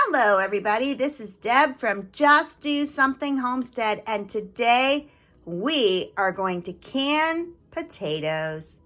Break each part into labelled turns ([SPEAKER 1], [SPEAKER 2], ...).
[SPEAKER 1] Hello everybody, this is Deb from Just Do Something Homestead, and today we are going to can potatoes.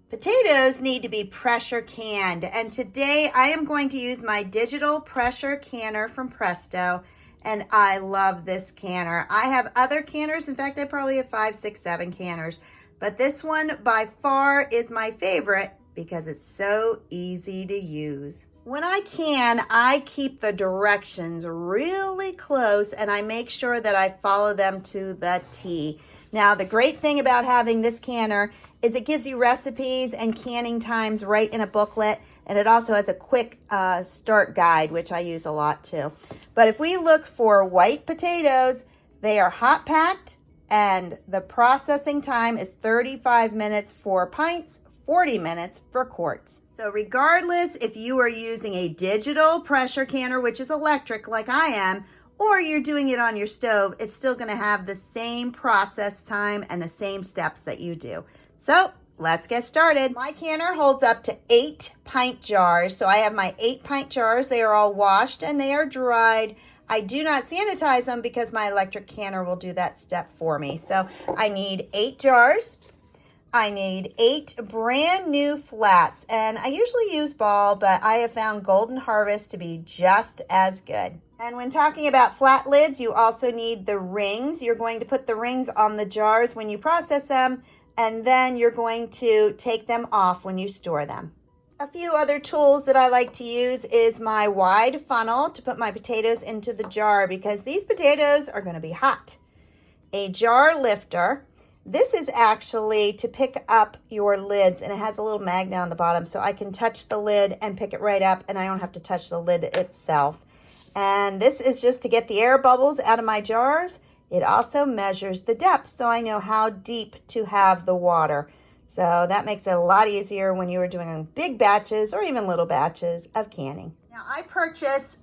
[SPEAKER 1] Potatoes need to be pressure canned, and today I am going to use my digital pressure canner from Presto, and I love this canner. I have other canners, in fact I probably have 5, 6, 7 canners, but this one by far is my favorite because it's so easy to use. When I can, I keep the directions really close and I make sure that I follow them to the T. Now, the great thing about having this canner is it gives you recipes and canning times right in a booklet, and it also has a quick start guide, which I use a lot too. But if we look for white potatoes, they are hot packed and the processing time is 35 minutes for pints, 40 minutes for quarts. So regardless if you are using a digital pressure canner, which is electric like I am, or you're doing it on your stove, it's still going to have the same process time and the same steps that you do. So let's get started. My canner holds up to 8 pint jars. So I have my 8 pint jars. They are all washed and they are dried. I do not sanitize them because my electric canner will do that step for me. So I need 8 jars. I need 8 brand new flats, and I usually use ball, but I have found Golden Harvest to be just as good. And when talking about flat lids, you also need the rings. You're going to put the rings on the jars when you process them, and then you're going to take them off when you store them. A few other tools that I like to use is my wide funnel to put my potatoes into the jar because these potatoes are going to be hot. A jar lifter. This is actually to pick up your lids, and it has a little magnet on the bottom so I can touch the lid and pick it right up and I don't have to touch the lid itself. And this is just to get the air bubbles out of my jars. It also measures the depth so I know how deep to have the water. So that makes it a lot easier when you are doing big batches or even little batches of canning. Now I purchase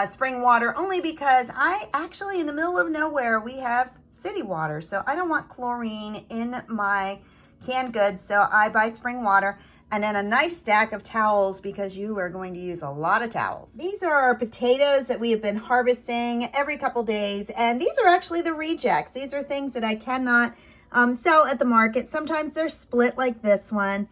[SPEAKER 1] spring water only because I actually, in the middle of nowhere, we have city water, so I don't want chlorine in my canned goods, so I buy spring water and then a nice stack of towels because you are going to use a lot of towels. These are our potatoes that we have been harvesting every couple days, and these are actually the rejects. These are things that I cannot sell at the market. Sometimes they're split like this one.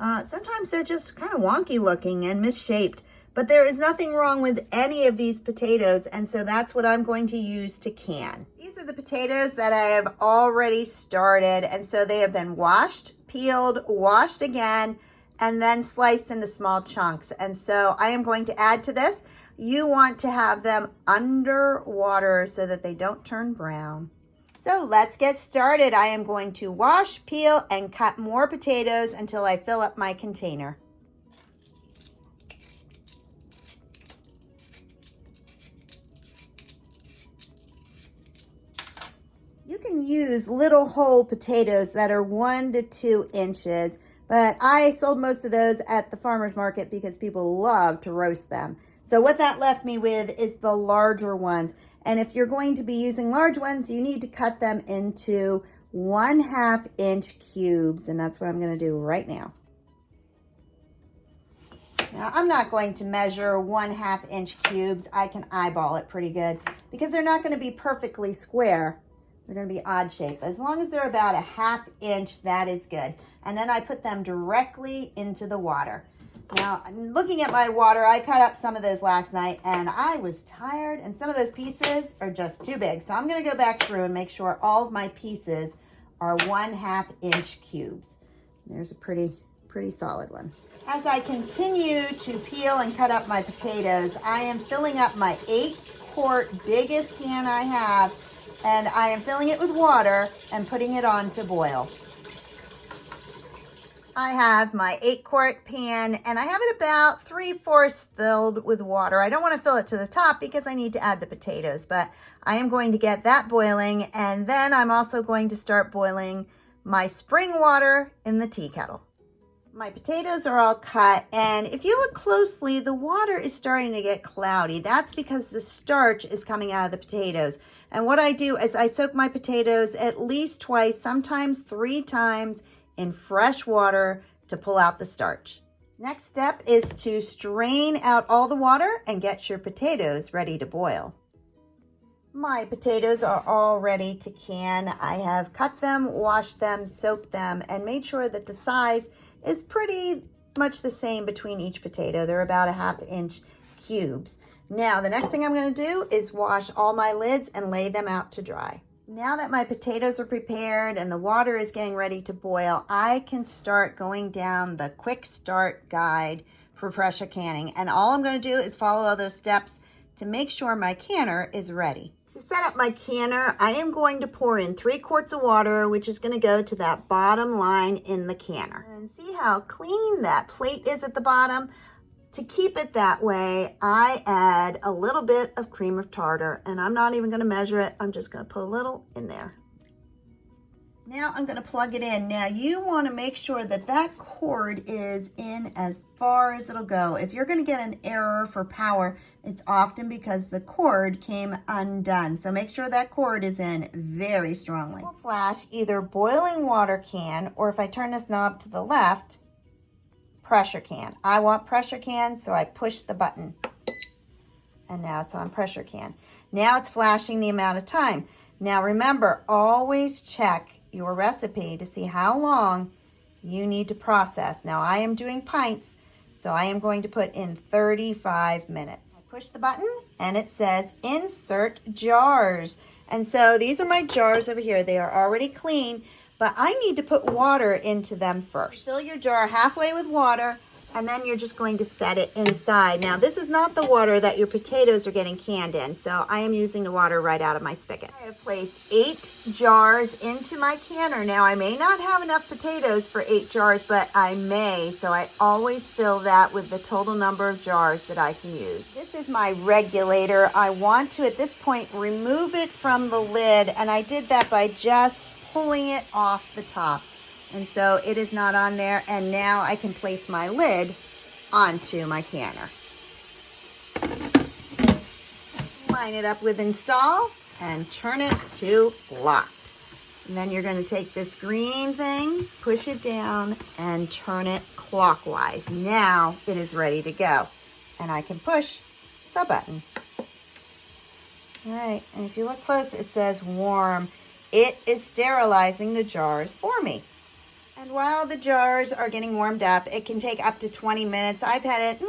[SPEAKER 1] Sometimes they're just kind of wonky looking and misshaped. But there is nothing wrong with any of these potatoes, and so that's what I'm going to use to can. These are the potatoes that I have already started, and so they have been washed, peeled, washed again, and then sliced into small chunks. And so I am going to add to this. You want to have them under water so that they don't turn brown. So let's get started. I am going to wash, peel, and cut more potatoes until I fill up my container. You can use little whole potatoes that are 1 to 2 inches, but I sold most of those at the farmer's market because people love to roast them. So what that left me with is the larger ones. And if you're going to be using large ones, you need to cut them into 1/2 inch cubes, and that's what I'm going to do right now. Now, I'm not going to measure 1/2 inch cubes. I can eyeball it pretty good because they're not going to be perfectly square. They're going to be odd shape. As long as they're about 1/2 inch, that is good. And then I put them directly into the water. Now, looking at my water, I cut up some of those last night and I was tired, and some of those pieces are just too big. So I'm going to go back through and make sure all of my pieces are 1/2 inch cubes. There's a pretty solid one. As I continue to peel and cut up my potatoes, I am filling up my 8-quart biggest can I have, and I am filling it with water and putting it on to boil. I have my 8-quart pan, and I have it about 3/4 filled with water. I don't want to fill it to the top because I need to add the potatoes, but I am going to get that boiling, and then I'm also going to start boiling my spring water in the tea kettle. My potatoes are all cut, and if you look closely, the water is starting to get cloudy. That's because the starch is coming out of the potatoes. And what I do is I soak my potatoes at least twice, sometimes 3 times in fresh water to pull out the starch. Next step is to strain out all the water and get your potatoes ready to boil. My potatoes are all ready to can. I have cut them, washed them, soaked them, and made sure that the size is pretty much the same between each potato. They're about a 1/2 inch cubes. Now, the next thing I'm going to do is wash all my lids and lay them out to dry. Now that my potatoes are prepared and the water is getting ready to boil, I can start going down the quick start guide for pressure canning. And all I'm going to do is follow all those steps to make sure my canner is ready. To set up my canner, I am going to pour in 3 quarts of water, which is going to go to that bottom line in the canner. And see how clean that plate is at the bottom? To keep it that way, I add a little bit of cream of tartar, and I'm not even going to measure it. I'm just going to put a little in there. Now I'm going to plug it in. Now you want to make sure that that cord is in as far as it'll go. If you're going to get an error for power, it's often because the cord came undone. So make sure that cord is in very strongly. We'll flash either boiling water can, or if I turn this knob to the left, pressure can. I want pressure can, so I push the button. And now it's on pressure can. Now it's flashing the amount of time. Now remember, always check your recipe to see how long you need to process. Now I am doing pints, so I am going to put in 35 minutes. I push the button and it says insert jars. And so these are my jars over here. They are already clean, but I need to put water into them first. Fill your jar halfway with water, and then you're just going to set it inside. Now, this is not the water that your potatoes are getting canned in, so I am using the water right out of my spigot. I have placed 8 jars into my canner. Now, I may not have enough potatoes for 8 jars, but I may, so I always fill that with the total number of jars that I can use. This is my regulator. I want to, at this point, remove it from the lid, and I did that by just pulling it off the top. And so it is not on there, and now I can place my lid onto my canner. Line it up with install and turn it to locked. And then you're going to take this green thing, push it down, and turn it clockwise. Now it is ready to go. And I can push the button. All right, and if you look close, it says warm. It is sterilizing the jars for me. And while the jars are getting warmed up, it can take up to 20 minutes. I've had it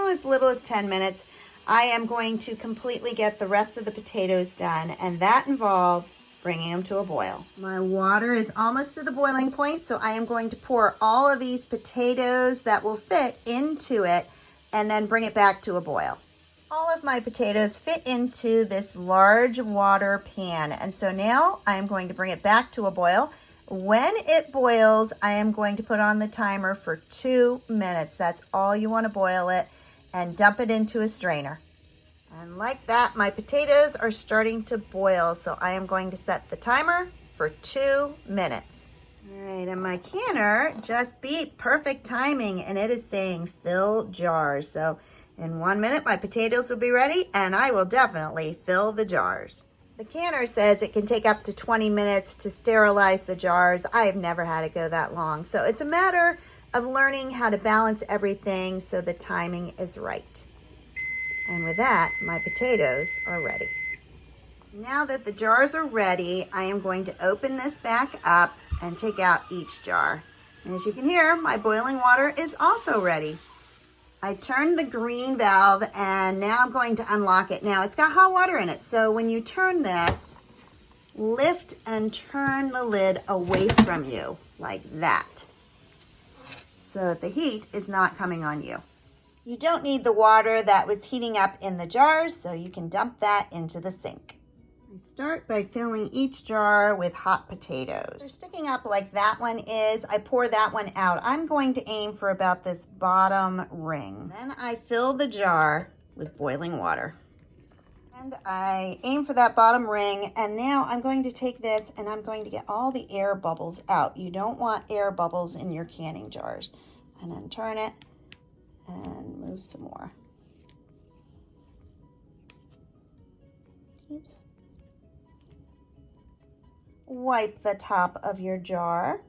[SPEAKER 1] as little as 10 minutes. I am going to completely get the rest of the potatoes done, and that involves bringing them to a boil. My water is almost to the boiling point, so I am going to pour all of these potatoes that will fit into it and then bring it back to a boil. All of my potatoes fit into this large water pan, and so now I am going to bring it back to a boil. When it boils, I am going to put on the timer for 2 minutes. That's all you want to boil it, and dump it into a strainer. And like that, my potatoes are starting to boil, so I am going to set the timer for 2 minutes. All right, and my canner just beat perfect timing, and it is saying fill jars. So in 1 minute, my potatoes will be ready, and I will definitely fill the jars. The canner says it can take up to 20 minutes to sterilize the jars. I have never had it go that long. So it's a matter of learning how to balance everything so the timing is right. And with that, my potatoes are ready. Now that the jars are ready, I am going to open this back up and take out each jar. And as you can hear, my boiling water is also ready. I turned the green valve, and now I'm going to unlock it. Now it's got hot water in it, so when you turn this, lift and turn the lid away from you like that, so that the heat is not coming on you. You don't need the water that was heating up in the jars, so you can dump that into the sink. I start by filling each jar with hot potatoes. They're sticking up like that one is. I pour that one out. I'm going to aim for about this bottom ring. Then I fill the jar with boiling water. And I aim for that bottom ring, and now I'm going to take this and I'm going to get all the air bubbles out. You don't want air bubbles in your canning jars. And then turn it and move some more. Oops. Wipe the top of your jar.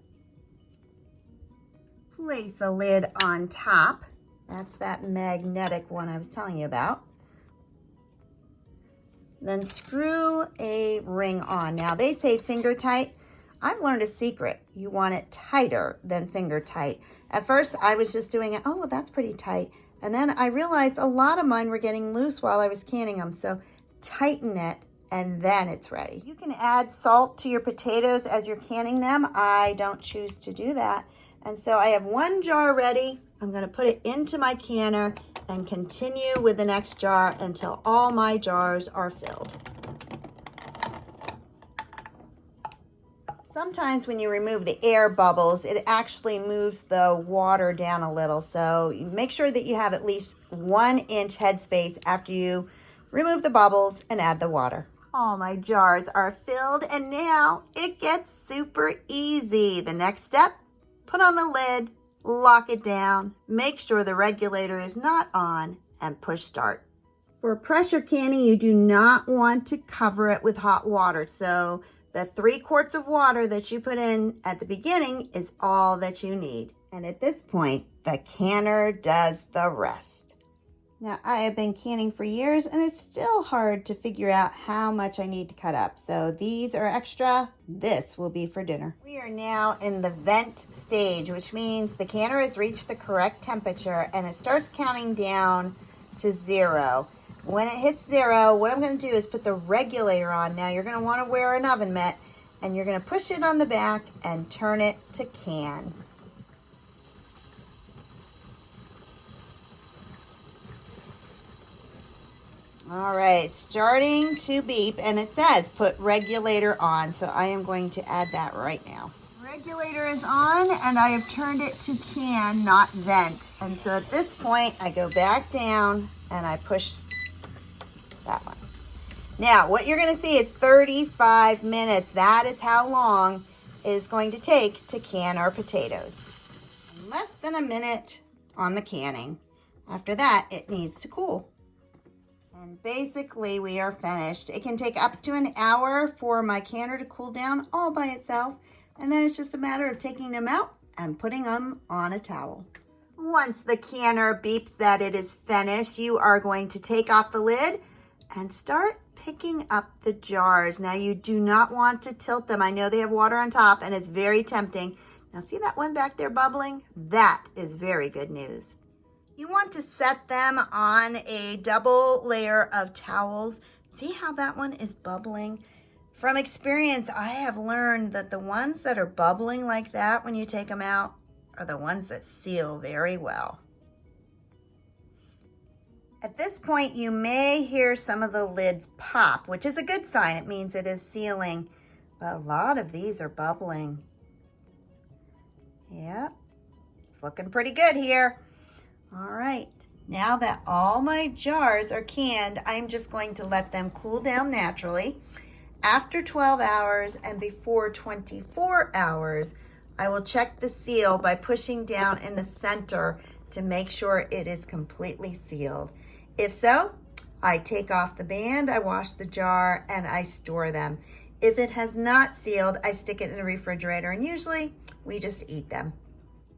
[SPEAKER 1] Place a lid on top That's that magnetic one I was telling you about. Then screw a ring on. Now they say finger tight. I've learned a secret. You want it tighter than finger tight. At first I was just doing it, oh, well, that's pretty tight. And then I realized a lot of mine were getting loose while I was canning them. So tighten it and then it's ready. You can add salt to your potatoes as you're canning them. I don't choose to do that. And so I have one jar ready. I'm gonna put it into my canner and continue with the next jar until all my jars are filled. Sometimes when you remove the air bubbles, it actually moves the water down a little. So you make sure that you have at least 1 inch headspace after you remove the bubbles and add the water. All my jars are filled and now it gets super easy. The next step, put on the lid, lock it down, make sure the regulator is not on, and push start. For pressure canning, you do not want to cover it with hot water. So the 3 quarts of water that you put in at the beginning is all that you need. And at this point, the canner does the rest. Now, I have been canning for years and it's still hard to figure out how much I need to cut up. So these are extra. This will be for dinner. We are now in the vent stage, which means the canner has reached the correct temperature and it starts counting down to 0. When it hits 0, what I'm going to do is put the regulator on. Now you're going to want to wear an oven mitt and you're going to push it on the back and turn it to can. All right, starting to beep and it says put regulator on. So I am going to add that right now. Regulator is on and I have turned it to can, not vent. And so at this point I go back down and I push that one. Now what you're going to see is 35 minutes. That is how long it is going to take to can our potatoes. Less than a minute on the canning. After that, it needs to cool. And basically we are finished. It can take up to an hour for my canner to cool down all by itself. And then it's just a matter of taking them out and putting them on a towel. Once the canner beeps that it is finished, you are going to take off the lid and start picking up the jars. Now you do not want to tilt them. I know they have water on top and it's very tempting. Now see that one back there bubbling? That is very good news. You want to set them on a double layer of towels. See how that one is bubbling? From experience, I have learned that the ones that are bubbling like that when you take them out are the ones that seal very well. At this point, you may hear some of the lids pop, which is a good sign. It means it is sealing, but a lot of these are bubbling. Yep, it's looking pretty good here. All right, now that all my jars are canned, I'm just going to let them cool down naturally. After 12 hours and before 24 hours, I will check the seal by pushing down in the center to make sure it is completely sealed. If so, I take off the band, I wash the jar, and I store them. If it has not sealed, I stick it in the refrigerator, and usually we just eat them.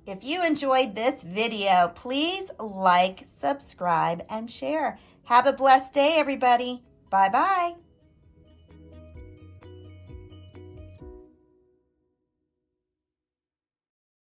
[SPEAKER 1] If you enjoyed this video, please like, subscribe, and share. Have a blessed day, everybody. Bye-bye.